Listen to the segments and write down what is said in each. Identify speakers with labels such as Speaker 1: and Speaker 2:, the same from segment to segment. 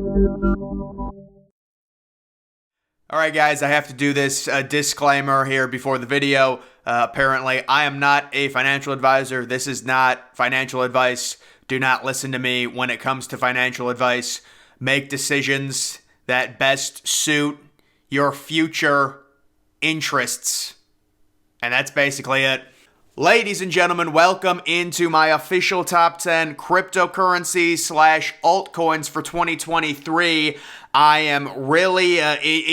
Speaker 1: All right, guys, I have to do this disclaimer here before the video. Apparently, I am not a financial advisor. This is not financial advice. Do not listen to me when it comes to financial advice. Make decisions that best suit your future interests. And that's basically it. Ladies and gentlemen, welcome into my official top 10 cryptocurrencies / altcoins for 2023. I am really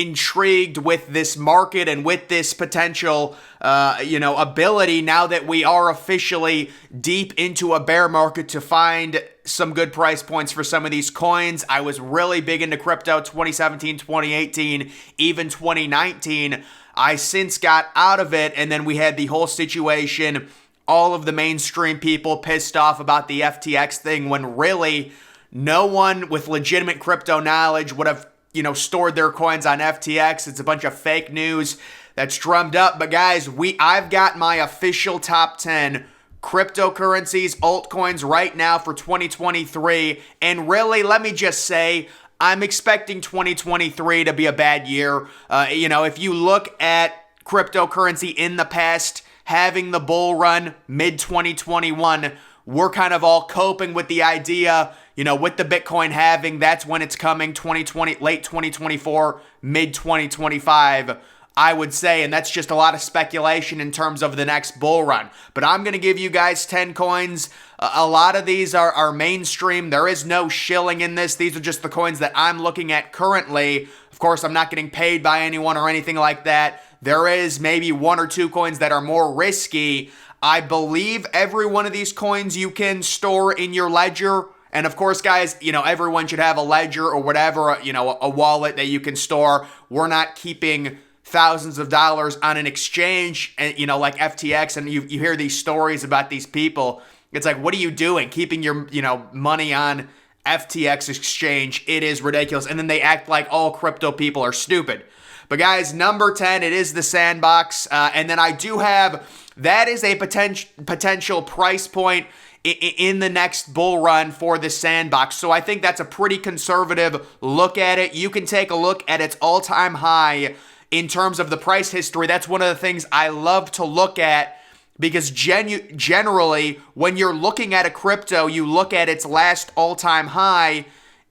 Speaker 1: intrigued with this market and with this potential, ability now that we are officially deep into a bear market to find some good price points for some of these coins. I was really big into crypto 2017, 2018, even 2019. I since got out of it, and then we had the whole situation, all of the mainstream people pissed off about the FTX thing when really no one with legitimate crypto knowledge would have, stored their coins on FTX. It's a bunch of fake news that's drummed up. But guys, I've got my official top 10 cryptocurrencies, altcoins right now for 2023. And really, let me just say, I'm expecting 2023 to be a bad year. If you look at cryptocurrency in the past, having the bull run mid-2021, we're kind of all coping with the idea, with the Bitcoin halving, that's when it's coming, 2020, late 2024, mid-2025. I would say, and that's just a lot of speculation in terms of the next bull run. But I'm going to give you guys 10 coins. A lot of these are mainstream. There is no shilling in this. These are just the coins that I'm looking at currently. Of course, I'm not getting paid by anyone or anything like that. There is maybe one or two coins that are more risky. I believe every one of these coins you can store in your ledger. And of course, guys, everyone should have a ledger or whatever, a wallet that you can store. We're not keeping thousands of dollars on an exchange, and like FTX, and you hear these stories about these people. It's like, what are you doing? Keeping your money on FTX exchange? It is ridiculous. And then they act like all crypto people are stupid. But guys, number 10, it is the Sandbox, and then I do have, that is a potential price point in the next bull run for the Sandbox. So I think that's a pretty conservative look at it. You can take a look at its all-time high in terms of the price history. That's one of the things I love to look at, because generally, when you're looking at a crypto, you look at its last all-time high,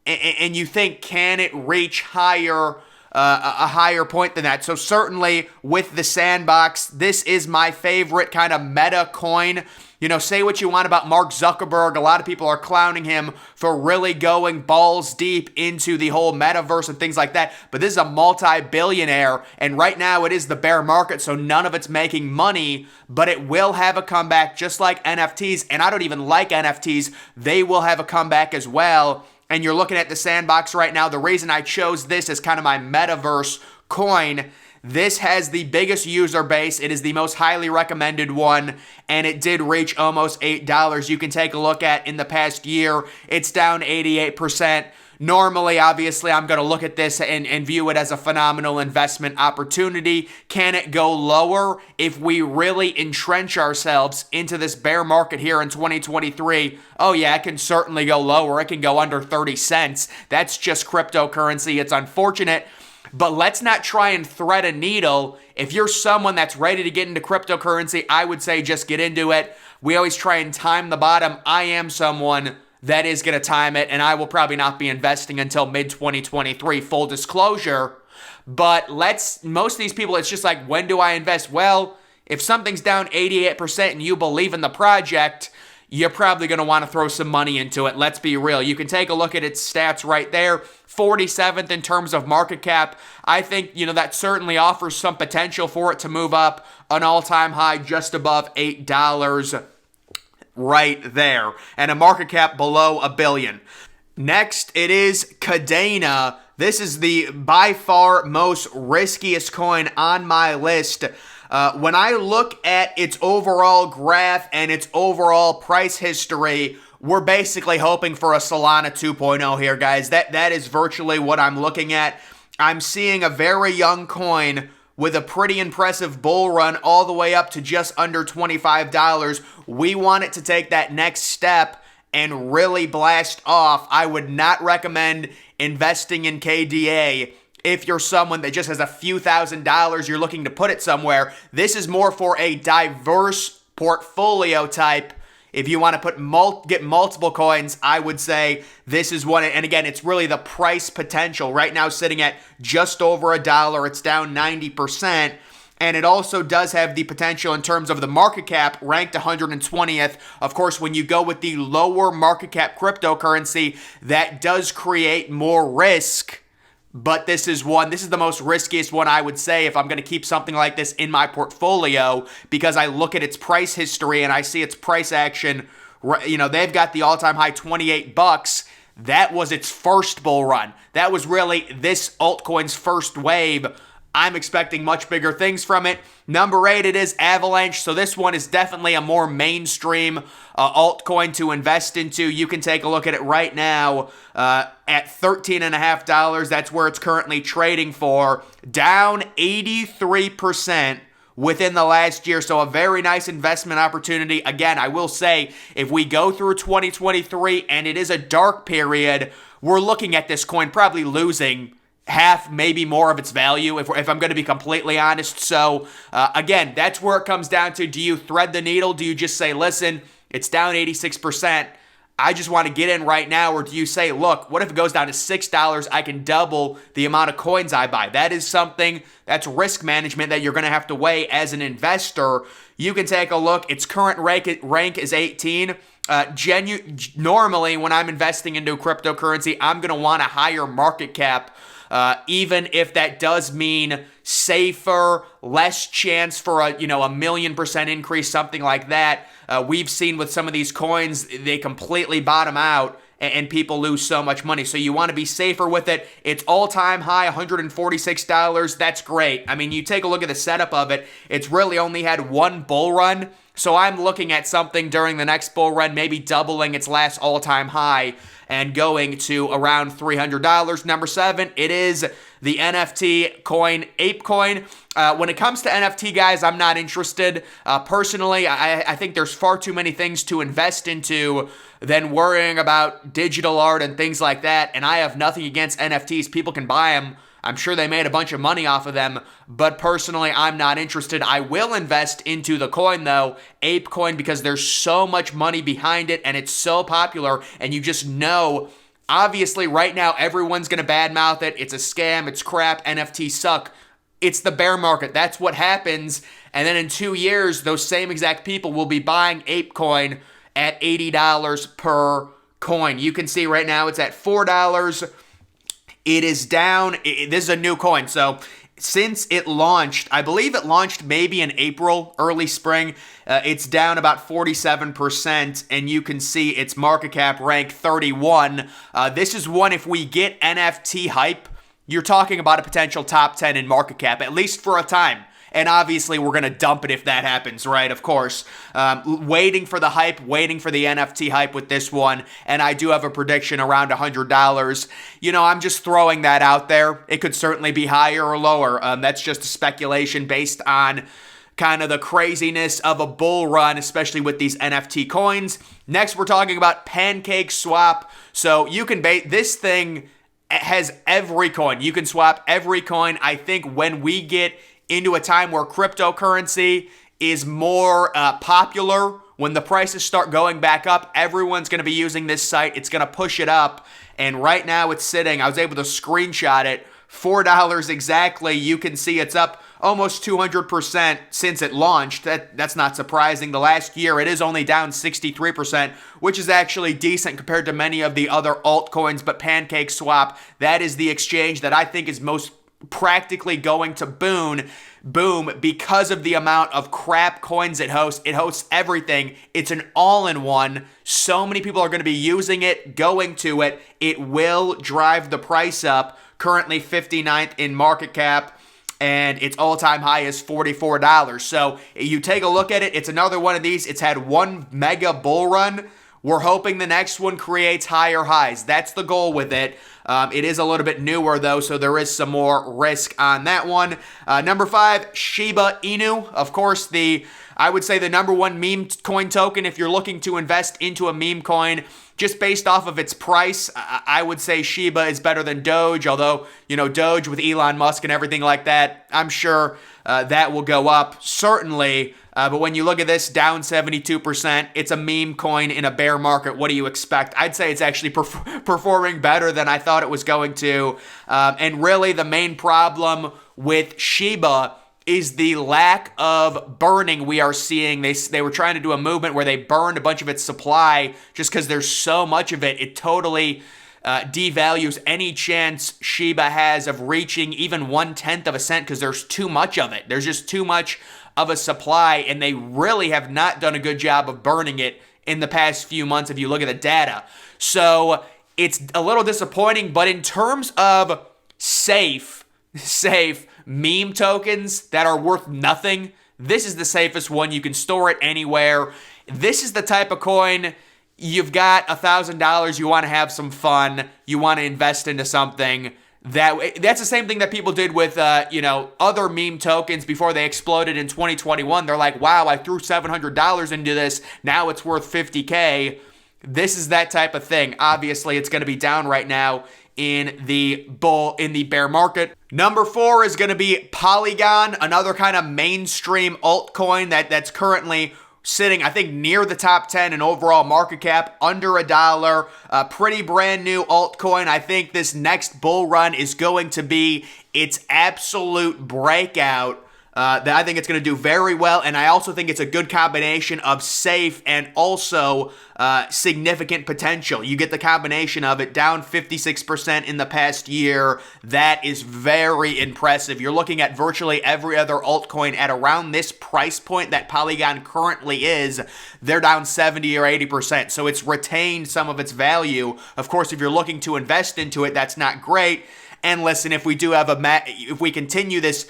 Speaker 1: and you think, can it reach higher, a higher point than that? So certainly with the Sandbox, this is my favorite kind of meta coin. Say what you want about Mark Zuckerberg. A lot of people are clowning him for really going balls deep into the whole metaverse and things like that. But this is a multi-billionaire, and right now it is the bear market, so none of it's making money, but it will have a comeback just like NFTs, and I don't even like NFTs. They will have a comeback as well. And you're looking at the Sandbox right now. The reason I chose this as kind of my metaverse coin, this has the biggest user base. It is the most highly recommended one, and it did reach almost $8. You can take a look at in the past year. It's down 88%. Normally, obviously, I'm going to look at this and view it as a phenomenal investment opportunity. Can it go lower if we really entrench ourselves into this bear market here in 2023? Oh yeah, it can certainly go lower. It can go under 30 cents. That's just cryptocurrency. It's unfortunate. But let's not try and thread a needle. If you're someone that's ready to get into cryptocurrency, I would say just get into it. We always try and time the bottom. I am someone that is going to time it, and I will probably not be investing until mid-2023, full disclosure. But most of these people, it's just like, when do I invest? Well, if something's down 88% and you believe in the project, you're probably going to want to throw some money into it. Let's be real. You can take a look at its stats right there. 47th in terms of market cap. I think, that certainly offers some potential for it to move up an all-time high just above $8 right there. And a market cap below $1 billion. Next, it is Cadena. This is the by far most riskiest coin on my list. When I look at its overall graph and its overall price history, we're basically hoping for a Solana 2.0 here, guys. That is virtually what I'm looking at. I'm seeing a very young coin with a pretty impressive bull run all the way up to just under $25. We want it to take that next step and really blast off, I would not recommend investing in KDA. If you're someone that just has a few $1,000s, you're looking to put it somewhere. This is more for a diverse portfolio type. If you want to get multiple coins, I would say this is one. And again, it's really the price potential. Right now sitting at just over $1. It's down 90%. And it also does have the potential in terms of the market cap, ranked 120th. Of course, when you go with the lower market cap cryptocurrency, that does create more risk. But this is the most riskiest one, I would say, if I'm going to keep something like this in my portfolio, because I look at its price history and I see its price action. They've got the all-time high $28. That was its first bull run. That was really this altcoin's first wave. I'm expecting much bigger things from it. Number 8, it is Avalanche. So this one is definitely a more mainstream altcoin to invest into. You can take a look at it right now at $13.50. That's where it's currently trading for. Down 83% within the last year. So a very nice investment opportunity. Again, I will say, if we go through 2023 and it is a dark period, we're looking at this coin probably losing half, maybe more of its value, if I'm going to be completely honest. So, again, that's where it comes down to. Do you thread the needle? Do you just say, listen, it's down 86%. I just want to get in right now. Or do you say, look, what if it goes down to $6? I can double the amount of coins I buy. That is something, that's risk management that you're going to have to weigh as an investor. You can take a look. Its current rank is 18. Normally, when I'm investing into cryptocurrency, I'm going to want a higher market cap. Even if that does mean safer, less chance for a 1,000,000% increase, something like that. We've seen with some of these coins, they completely bottom out and people lose so much money. So you want to be safer with it. It's all-time high, $146. That's great. I mean, you take a look at the setup of it. It's really only had one bull run. So I'm looking at something during the next bull run, maybe doubling its last all-time high and going to around $300. Number 7, it is the NFT coin, ApeCoin. When it comes to NFT, guys, I'm not interested. Personally, I think there's far too many things to invest into than worrying about digital art and things like that. And I have nothing against NFTs. People can buy them. I'm sure they made a bunch of money off of them, but personally, I'm not interested. I will invest into the coin, though, ApeCoin, because there's so much money behind it, and it's so popular, and you just know, obviously, right now, everyone's going to badmouth it. It's a scam. It's crap. NFTs suck. It's the bear market. That's what happens, and then in 2 years, those same exact people will be buying ApeCoin at $80 per coin. You can see right now it's at $4. It is down. This is a new coin. So since it launched, I believe it launched maybe in April, early spring, it's down about 47%. And you can see its market cap rank 31. This is one, if we get NFT hype, you're talking about a potential top 10 in market cap, at least for a time. And obviously, we're going to dump it if that happens, right? Of course. Waiting for the hype, waiting for the NFT hype with this one. And I do have a prediction around $100. I'm just throwing that out there. It could certainly be higher or lower. That's just a speculation based on kind of the craziness of a bull run, especially with these NFT coins. Next, we're talking about PancakeSwap. So you can this thing has every coin. You can swap every coin. I think when we get into a time where cryptocurrency is more popular, when the prices start going back up, everyone's going to be using this site. It's going to push it up. And right now it's sitting, I was able to screenshot it, $4 exactly. You can see it's up almost 200% since it launched. That's not surprising. The last year, it is only down 63%, which is actually decent compared to many of the other altcoins. But PancakeSwap, that is the exchange that I think is most practically going to boom because of the amount of crap coins it hosts. It hosts everything. It's an all-in-one. So many people are going to be using it, going to it. It will drive the price up. Currently 59th in market cap, and its all-time high is $44. So you take a look at it. It's another one of these. It's had one mega bull run. We're hoping the next one creates higher highs. That's the goal with it. It is a little bit newer, though, so there is some more risk on that one. Number 5, Shiba Inu. Of course, the I would say the number one meme coin token, if you're looking to invest into a meme coin, just based off of its price, I would say Shiba is better than Doge, although, Doge with Elon Musk and everything like that, I'm sure that will go up, certainly. But when you look at this, down 72%, it's a meme coin in a bear market. What do you expect? I'd say it's actually performing better than I thought it was going to. And really, the main problem with Shiba is the lack of burning we are seeing. They were trying to do a movement where they burned a bunch of its supply just because there's so much of it. It totally devalues any chance Shiba has of reaching even 1/10 of a cent because there's too much of it. There's just too much of a supply, and they really have not done a good job of burning it in the past few months if you look at the data. So it's a little disappointing, but in terms of safe meme tokens that are worth nothing, this is the safest one. You can store it anywhere. This is the type of coin you've got $1,000, you want to have some fun, you want to invest into something. That's the same thing that people did with other meme tokens before they exploded in 2021. They're like, wow, I threw $700 into this, now it's worth $50K. This is that type of thing. Obviously, it's going to be down right now in the bear market. Number 4 is going to be Polygon, another kind of mainstream altcoin that's currently sitting, I think, near the top 10 in overall market cap, under $1. A pretty brand new altcoin. I think this next bull run is going to be its absolute breakout. That I think it's going to do very well, and I also think it's a good combination of safe and also significant potential. You get the combination of it, down 56% in the past year. That is very impressive. You're looking at virtually every other altcoin at around this price point that Polygon currently is. They're down 70 or 80%, so it's retained some of its value. Of course, if you're looking to invest into it, that's not great. And listen, if we continue this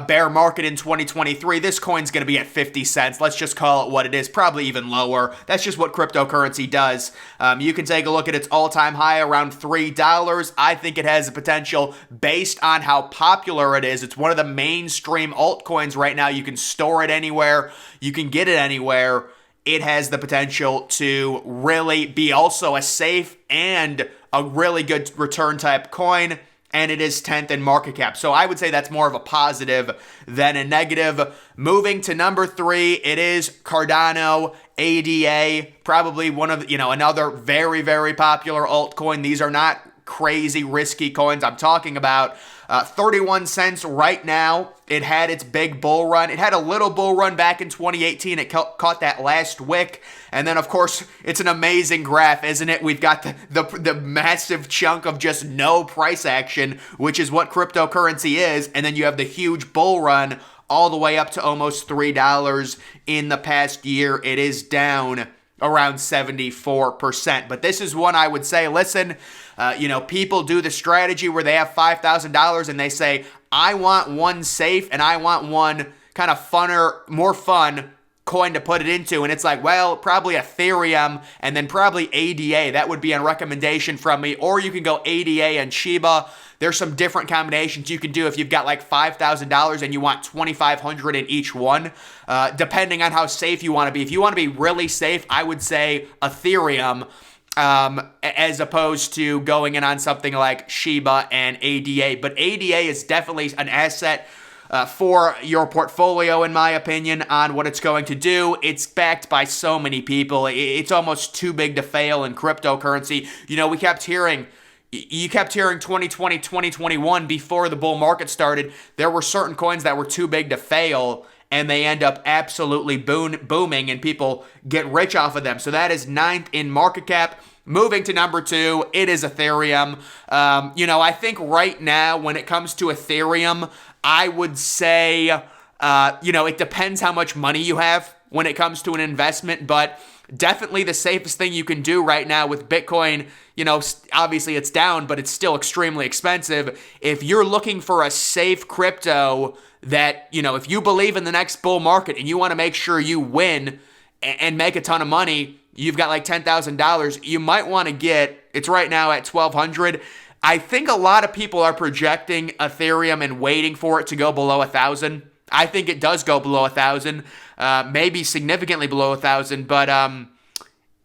Speaker 1: bear market in 2023, this coin's going to be at 50 cents. Let's just call it what it is, probably even lower. That's just what cryptocurrency does. You can take a look at its all-time high around $3. I think it has the potential based on how popular it is. It's one of the mainstream altcoins right now. You can store it anywhere. You can get it anywhere. It has the potential to really be also a safe and a really good return type coin. And it is 10th in market cap. So I would say that's more of a positive than a negative. Moving to number 3, it is Cardano, ADA, probably one of, another very, very popular altcoin. These are not crazy risky coins. I'm talking about 31 cents right now. It had its big bull run. It had a little bull run back in 2018. It caught that last wick. And then, of course, it's an amazing graph, isn't it? We've got the massive chunk of just no price action, which is what cryptocurrency is. And then you have the huge bull run all the way up to almost $3 in the past year. It is down around 74%. But this is one I would say, listen, people do the strategy where they have $5,000 and they say, I want one safe and I want one kind of more fun coin to put it into. And it's like, well, probably Ethereum and then probably ADA. That would be a recommendation from me. Or you can go ADA and Shiba. There's some different combinations you can do if you've got like $5,000 and you want $2,500 in each one, depending on how safe you want to be. If you want to be really safe, I would say Ethereum, as opposed to going in on something like Shiba and ADA. But ADA is definitely an asset for your portfolio, in my opinion, on what it's going to do. It's backed by so many people. It's almost too big to fail in cryptocurrency. You kept hearing 2020, 2021 before the bull market started. There were certain coins that were too big to fail, and they end up absolutely booming, and people get rich off of them. So that is 9th in market cap. Moving to number 2, it is Ethereum. I think right now when it comes to Ethereum, I would say, it depends how much money you have when it comes to an investment, but definitely the safest thing you can do right now with Bitcoin. Obviously it's down, but it's still extremely expensive. If you're looking for a safe crypto that, if you believe in the next bull market and you want to make sure you win and make a ton of money, you've got like $10,000, you might want to it's right now at $1,200. I think a lot of people are projecting Ethereum and waiting for it to go below 1,000. I think it does go below 1,000, maybe significantly below 1,000, but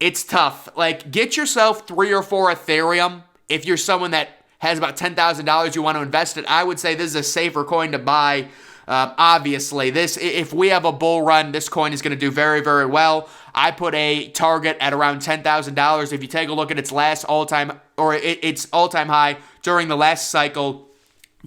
Speaker 1: it's tough. Like, get yourself 3 or 4 Ethereum. If you're someone that has about $10,000 you want to invest it, I would say this is a safer coin to buy. Obviously, if we have a bull run, this coin is going to do very, very well. I put a target at around $10,000. If you take a look at its all-time high during the last cycle,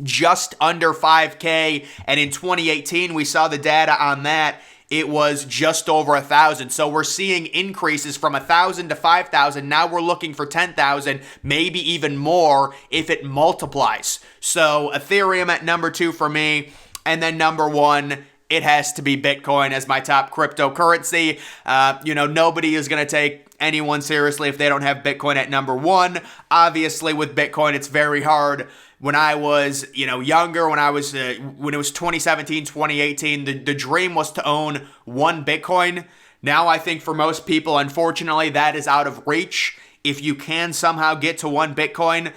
Speaker 1: just under 5K, and in 2018 we saw the data on that. It was just over 1,000. So we're seeing increases from 1,000 to 5,000. Now we're looking for 10,000, maybe even more if it multiplies. So Ethereum at number 2 for me. And then number 1, it has to be Bitcoin as my top cryptocurrency. Nobody is going to take anyone seriously if they don't have Bitcoin at number 1. Obviously, with Bitcoin, it's very hard. When I was, younger, when it was 2017, 2018, the dream was to own 1 Bitcoin. Now I think for most people, unfortunately, that is out of reach. If you can somehow get to 1 Bitcoin,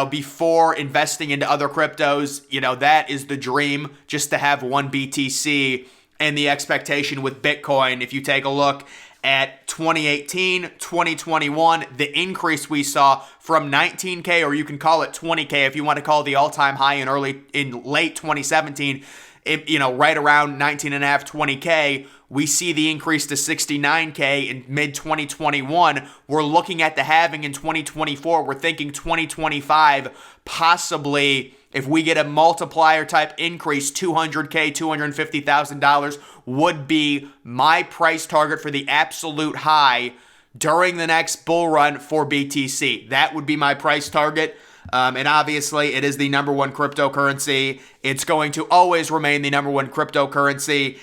Speaker 1: before investing into other cryptos, that is the dream, just to have 1 BTC. And the expectation with Bitcoin, if you take a look at 2018, 2021, the increase we saw from 19K, or you can call it 20K if you want to call the all-time high in late 2017, right around 19.5, 20K, we see the increase to 69K in mid-2021. We're looking at the halving in 2024. We're thinking 2025, possibly, if we get a multiplier type increase, $200K, $250,000 would be my price target for the absolute high during the next bull run for BTC. That would be my price target. And obviously, it is the number 1 cryptocurrency. It's going to always remain the number 1 cryptocurrency.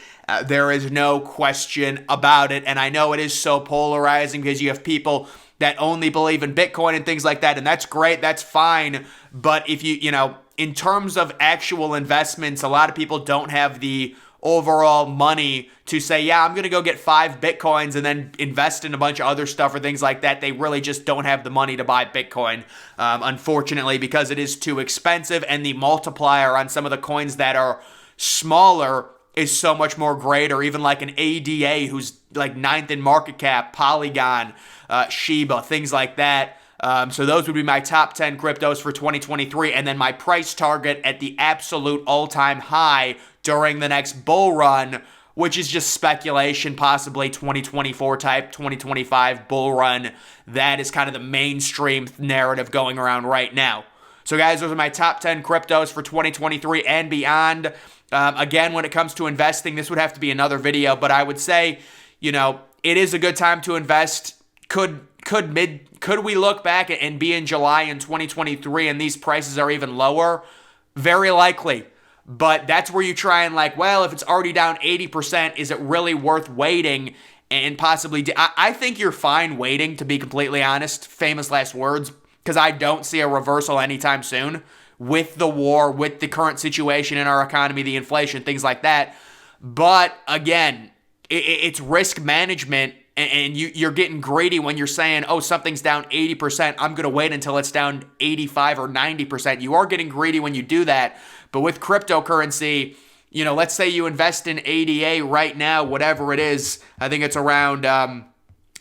Speaker 1: There is no question about it. And I know it is so polarizing because you have people that only believe in Bitcoin and things like that. And that's great. That's fine. But if in terms of actual investments, a lot of people don't have the overall money to say, yeah, I'm going to go get 5 Bitcoins and then invest in a bunch of other stuff or things like that. They really just don't have the money to buy Bitcoin, unfortunately, because it is too expensive, and the multiplier on some of the coins that are smaller is so much more greater. Even like an ADA, who's like 9th in market cap, Polygon, Shiba, things like that. So those would be my top 10 cryptos for 2023. And then my price target at the absolute all-time high during the next bull run, which is just speculation, possibly 2024 type, 2025 bull run. That is kind of the mainstream narrative going around right now. So guys, those are my top 10 cryptos for 2023 and beyond. Again, when it comes to investing, this would have to be another video, but I would say, it is a good time to invest. Could we look back and be in July in 2023 and these prices are even lower? Very likely. But that's where you try and if it's already down 80%, is it really worth waiting and possibly... I think you're fine waiting, to be completely honest. Famous last words. Because I don't see a reversal anytime soon with the war, with the current situation in our economy, the inflation, things like that. But again, it's risk management, and you're getting greedy when you're saying, oh, something's down 80%, I'm going to wait until it's down 85 or 90%. You are getting greedy when you do that. But with cryptocurrency, let's say you invest in ADA right now, whatever it is, I think it's around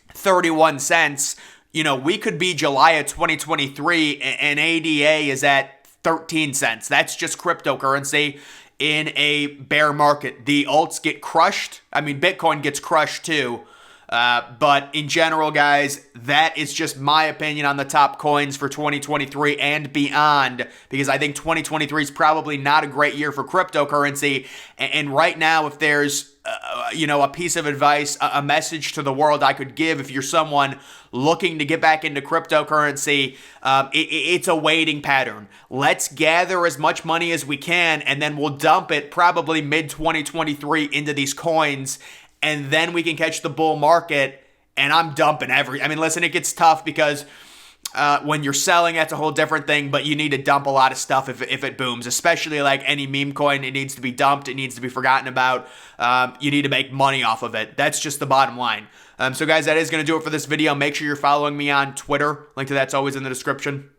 Speaker 1: 31 cents. We could be July of 2023 and ADA is at 13 cents. That's just cryptocurrency in a bear market. The alts get crushed. I mean, Bitcoin gets crushed too. But in general, guys, that is just my opinion on the top coins for 2023 and beyond, because I think 2023 is probably not a great year for cryptocurrency. And right now, if there's a piece of advice, a message to the world I could give, if you're someone looking to get back into cryptocurrency, it's a waiting pattern. Let's gather as much money as we can, and then we'll dump it probably mid-2023 into these coins, and then we can catch the bull market, and I'm dumping listen, it gets tough because when you're selling, that's a whole different thing, but you need to dump a lot of stuff if it booms, especially like any meme coin. It needs to be dumped. It needs to be forgotten about. You need to make money off of it. That's just the bottom line. So guys, that is going to do it for this video. Make sure you're following me on Twitter. Link to that's always in the description.